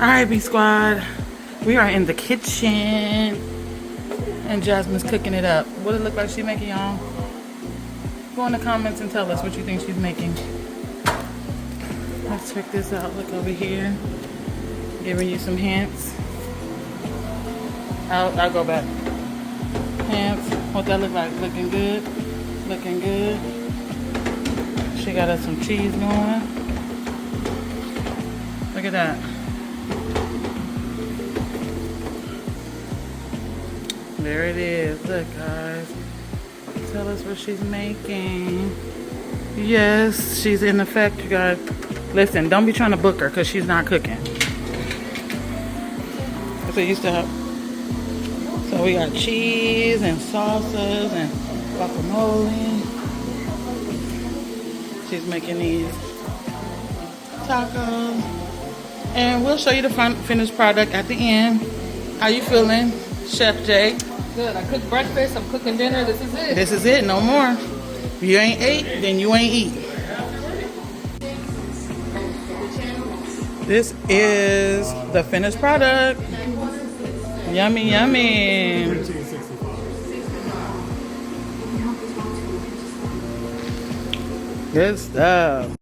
Alright, B Squad. We are in the kitchen. And Jasmine's cooking it up. What it look like she making, y'all? Go in the comments and tell us what you think she's making. Let's check this out. Look over here. Giving you some hints. I'll go back. Hints. What that look like? Looking good. Looking good. She got us some cheese going. Look at that. There it is. Look, guys. Tell us what she's making. Yes, she's in effect, you guys. Listen, don't be trying to book her because she's not cooking. That's what I used to have. So we got cheese and salsas and guacamole. She's making these tacos. And we'll show you the finished product at the end. How you feeling, Chef Jay? Good. I cooked breakfast. I'm cooking dinner. This is it. This is it. No more. If you ain't ate, then you ain't eat. This is the finished product. Yummy, yummy. Good stuff.